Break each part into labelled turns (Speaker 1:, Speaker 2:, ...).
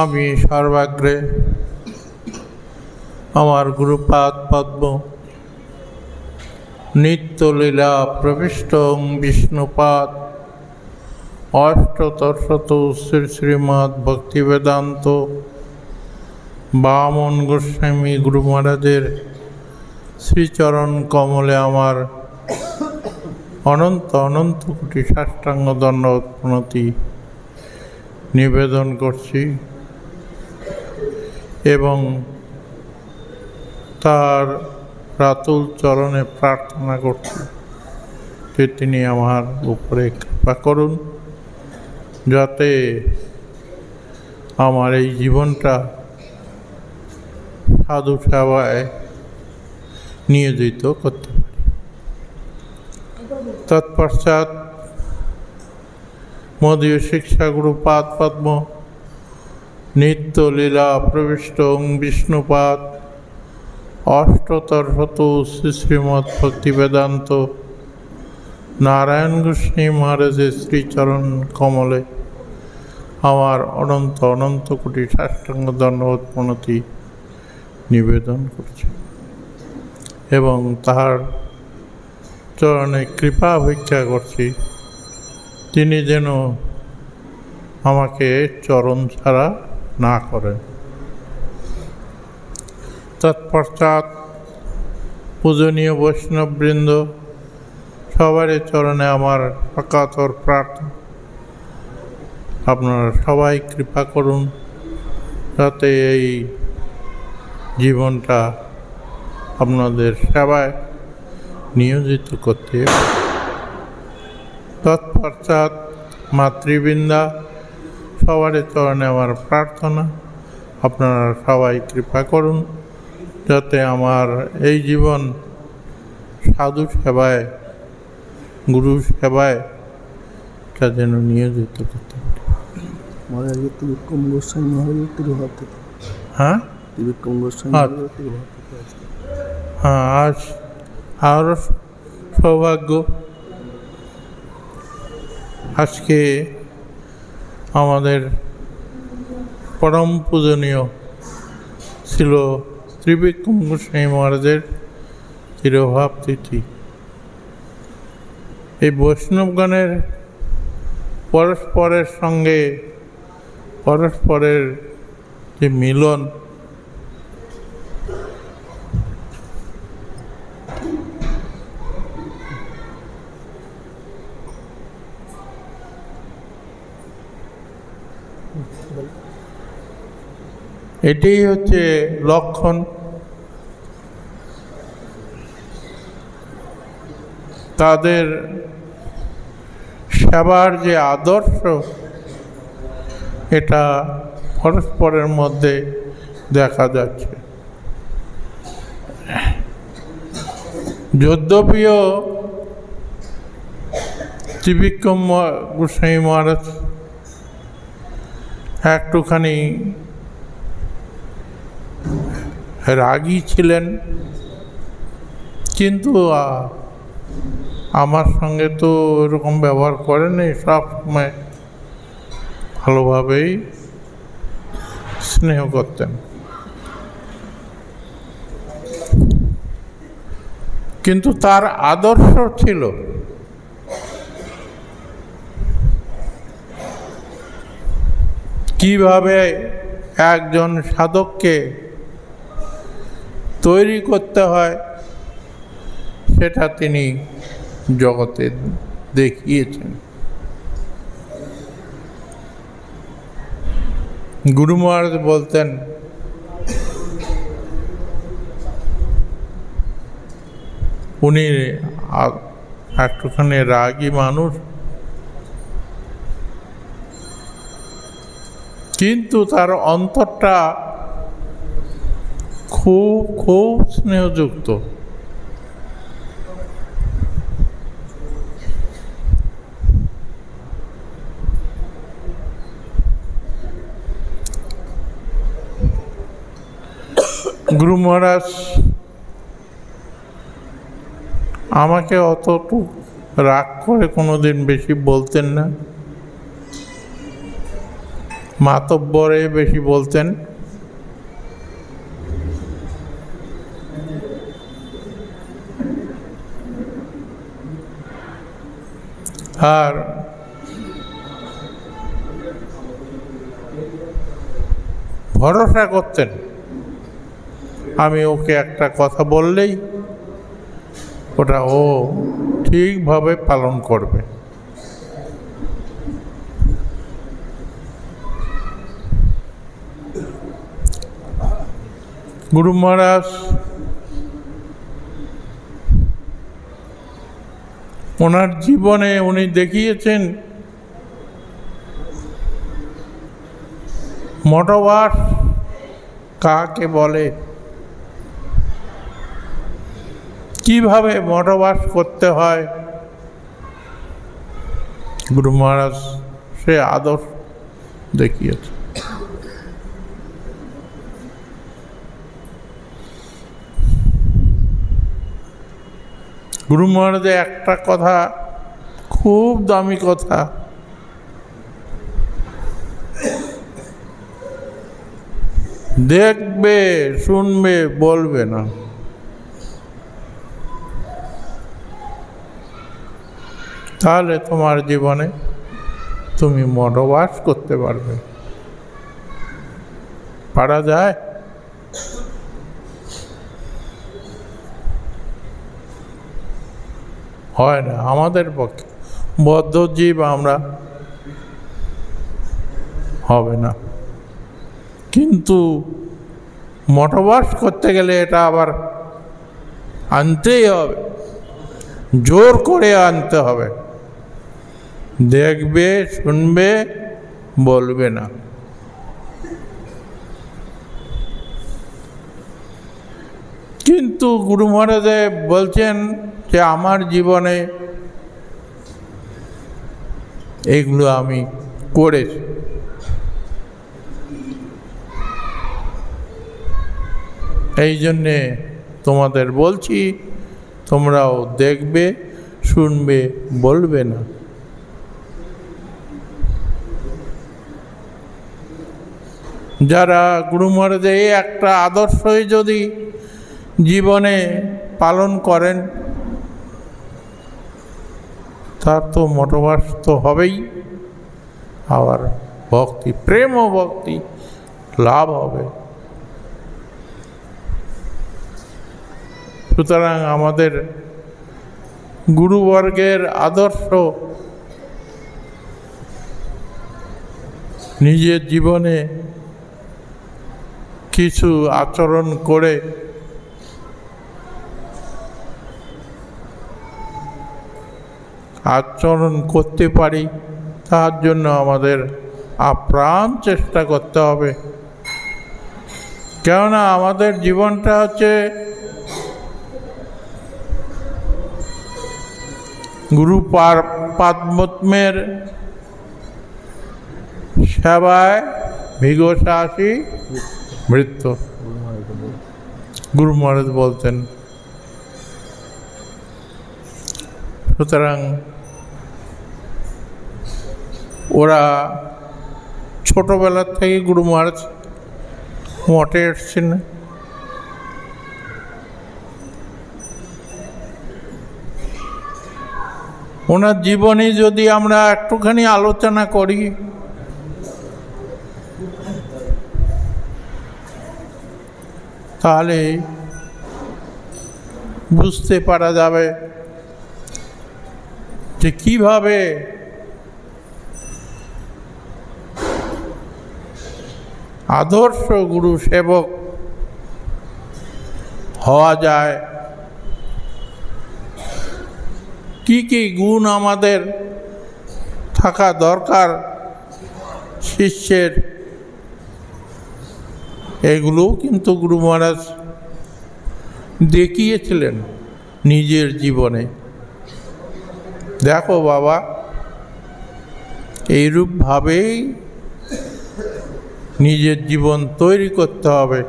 Speaker 1: আমি সর্বাগ্রে আমার গুরুপাদ পদ্ম নিত্যলীলা প্রবিষ্ট বিষ্ণুপাদ অষ্টতরশত শ্রী শ্রীমদ্ ভক্তিবেদান্ত বামন গোস্বামী গুরু মহারাজের শ্রীচরণ কমলে আমার অনন্ত অনন্ত কোটি সাষ্টাঙ্গ দণ্ডবৎ প্রণতি নিবেদন করছি এবং তার রাতুল চরণে প্রার্থনা করছি যে তিনি আমার উপরে কৃপা করুন, যাতে আমার এই জীবনটা সাধু সেবায় নিয়োজিত করতে পারি। তৎপশ্চাৎ মদীয় শিক্ষাগুরু পাদ পদ্ম নিত্য লীলা প্রবিষ্ট বিষ্ণুপাদ অষ্টতরশত শ্রী শ্রীমদ্ ভক্তিবেদান্ত নারায়ণ গোস্বামী মহারাজের শ্রীচরণ কমলে আমার অনন্ত অনন্ত কোটি সাষ্টাঙ্গ দণ্ডবৎ প্রণতি নিবেদন করছি এবং তাহার চরণে কৃপা ভিক্ষা করছি তিনি যেন আমাকে চরণ ছাড়া না করেন। তৎপশ্চাৎ পূজনীয় বৈষ্ণববৃন্দ সবারই চরণে আমার অকাতর প্রার্থনা, আপনারা সবাই কৃপা করুন যাতে এই জীবনটা আপনাদের সেবায় নিয়োজিত করতে। তৎপশ্চাৎ মাতৃবৃন্দা সবারই চরণে আমার প্রার্থনা, আপনারা সবাই কৃপা করুন যাতে আমার এই জীবন সাধু সেবায় গুরু সেবায় তা যেন নিয়োজিত করতে পারি। হ্যাঁ হ্যাঁ, আজ আরও সৌভাগ্য, আজকে আমাদের পরম পূজনীয় ছিল ত্রিবিক্রম গোস্বামী মহারাজের তিরোভাব তিথি। এই বৈষ্ণবগণের পরস্পরের সঙ্গে পরস্পরের যে মিলন, এটাই হচ্ছে লক্ষণ। তাদের সেবার যে আদর্শ, এটা পরস্পরের মধ্যে দেখা যাচ্ছে। যদ্যপিও ত্রিবিক্রম গোস্বামী মহারাজ একটুখানি রাগী ছিলেন, কিন্তু আমার সঙ্গে তো এরকম ব্যবহার করেনি, সব সময় ভালোভাবেই স্নেহ করতেন। কিন্তু তার আদর্শ ছিল কিভাবে একজন সাধককে তৈরি করতে হয় সেটা তিনি জগতে দেখিয়েছেন। গুরু মহারাজ বলতেন, উনি একটুখানি রাগী মানুষ, কিন্তু তার অন্তরটা খুব খুব স্নেহযুক্ত। গুরু মহারাজ আমাকে অতটুকু রাগ করে কোনোদিন বেশি বলতেন না, মাতব্বরে বেশি বলতেন। আর ভরসা করতেন আমি ওকে একটা কথা বললেই ওটা ও ঠিকভাবে পালন করবে। গুরু মহারাজ ওনার জীবনে উনি দেখিয়েছেন মঠবাস কাকে বলে, কিভাবে মঠবাস করতে হয়। গুরু মহারাজ সে আদর্শ দেখিয়েছে। গুরু মহারাজের একটা কথা খুব দামি কথা, দেখবে শুনবে বলবে না। তাহলে তোমার জীবনে তুমি মঠবাস করতে পারবে। পারা যায়? হয় না আমাদের পক্ষে, বদ্ধজীব আমরা, হবে না। কিন্তু মঠবাস করতে গেলে এটা আবার আনতেই হবে, জোর করে আনতে হবে। দেখবে শুনবে বলবে না। কিন্তু গুরু মহারাজ বলছেন যে আমার জীবনে এগুলো আমি করেছি, এই জন্যে তোমাদের বলছি তোমরাও দেখবে শুনবে বলবে না। যারা গুরু মহারাজের এই একটা আদর্শই যদি জীবনে পালন করেন তার তো মঠবাস তো হবেই, আবার ভক্তি, প্রেম ও ভক্তি লাভ হবে। সুতরাং আমাদের গুরুবর্গের আদর্শ নিজের জীবনে কিছু আচরণ করে করতে পারি, তার জন্য আমাদের আপ্রাণ চেষ্টা করতে হবে। কেননা আমাদের জীবনটা হচ্ছে গুরু পাদপদ্মের সেবায় ভিগসাসী মৃত্যু, গুরু মহারাজ বলতেন। সুতরাং ওরা ছোটবেলার থেকে গুরু মহারাজ মঠে এসছেন। ওনার জীবনে যদি আমরা একটুখানি আলোচনা করি তাহলে বুঝতে পারা যাবে যে কিভাবে আদর্শ গুরু সেবক হওয়া যায়, কি কি গুণ আমাদের থাকা দরকার শিষ্যের, এগুলোও কিন্তু গুরু মহারাজ দেখিয়েছিলেন নিজের জীবনে। দেখো বাবা, এইরূপভাবেই নিজের জীবন তৈরি করতে হবে।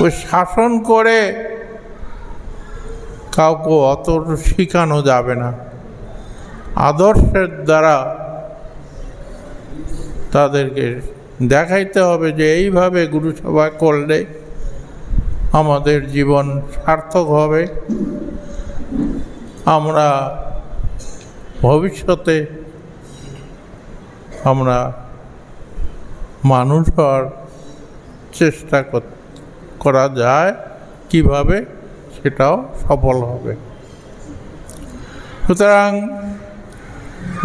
Speaker 1: ওই শাসন করে কাউকে অত শেখানো যাবে না। আদর্শের দ্বারা তাদেরকে দেখাইতে হবে যে এইভাবে গুরুসভা করলে আমাদের জীবন সার্থক হবে, আমরা ভবিষ্যতে আমরা মানুষ হওয়ার চেষ্টা করা যায় কিভাবে, সেটাও সফল হবে। সুতরাং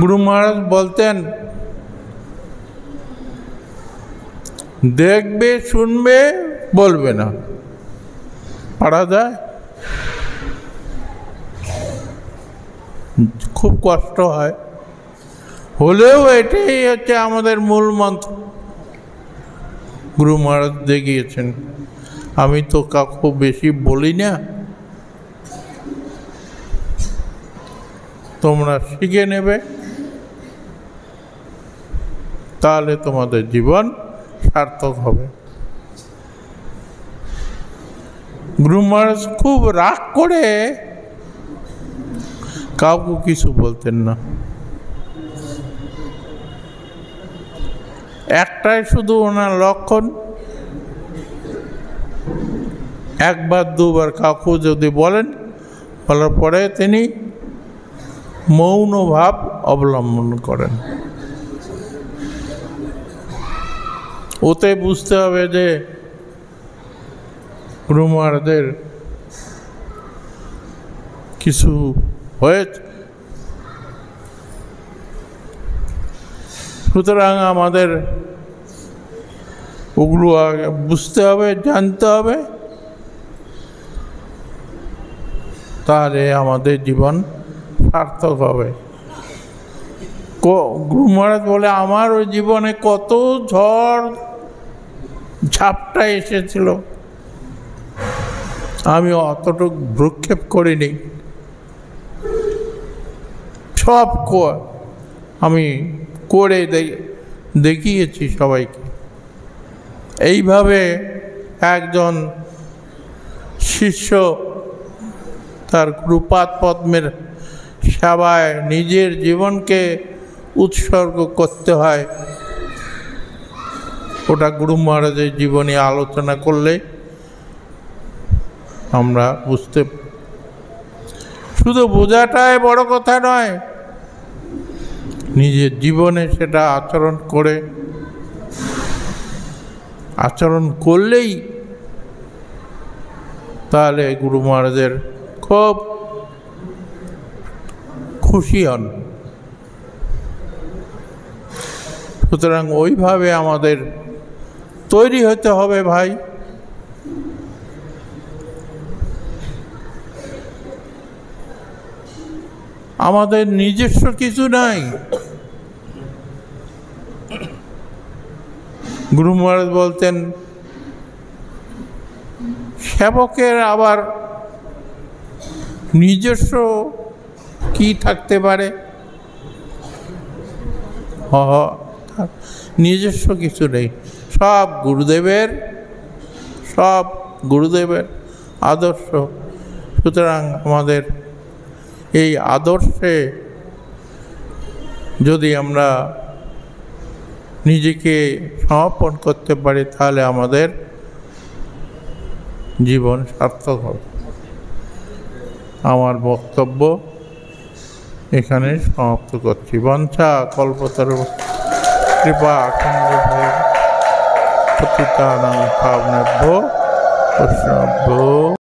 Speaker 1: গুরু মহারাজ বলতেন, দেখবে শুনবে বলবে না, পারা যায়? খুব কষ্ট হয়, হলেও এটাই হচ্ছে আমাদের মূল মন্ত্র। গুরু মহারাজ দেখিয়েছেন, আমি তো কাউকে বেশি বলি না, তোমরা শিখে নেবে, তাহলে তোমাদের জীবন সার্থক হবে। গুরু মহারাজ খুব রাগ করে কাউকে কিছু বলতেন না, একটাই শুধু ওনার লক্ষণ, একবার দুবার কাউকে যদি বলেন, বলার পরে তিনি মৌন ভাব অবলম্বন করেন। ওতে বুঝতে হবে যে গুরু মহারাজের কিছু হয়েছে। সুতরাং আমাদের ওগুলো আগে বুঝতে হবে, জানতে হবে, তাহলে আমাদের জীবন সার্থক হবে। গুরু মহারাজ বলে, আমার ওই জীবনে কত ঝড় ঝাপটা এসেছিল, আমি অতটুকু ভ্রুক্ষেপ করিনি, সব আমি করে দেখিয়েছি সবাইকে। এইভাবে একজন শিষ্য তার গুরুপাদ পদ্মের সেবায় নিজের জীবনকে উৎসর্গ করতে হয়। ওটা গুরু মহারাজের জীবনী আলোচনা করলে আমরা বুঝতে, শুধু বোঝাটাই বড় কথা নয়, নিজের জীবনে সেটা আচরণ করলেই তাহলে গুরু মহারাজের খুব খুশি হন। সুতরাং ওইভাবে আমাদের তৈরি হতে হবে ভাই। আমাদের নিজস্ব কিছু নাই। গুরু মহারাজ বলতেন, সেবকের আবার নিজস্ব কি থাকতে পারে? নিজস্ব কিছু নেই, সব গুরুদেবের আদর্শ। সুতরাং আমাদের এই আদর্শে যদি আমরা নিজেকে সমর্পণ করতে পারি, তাহলে আমাদের জীবন সার্থক হবে। আমার বক্তব্য এখানে সমাপ্ত করছি। বঞ্চা কল্পতরু কৃপা খণ্ডে পতিতানাং পাবনেভ্যো বৈষ্ণবেভ্যো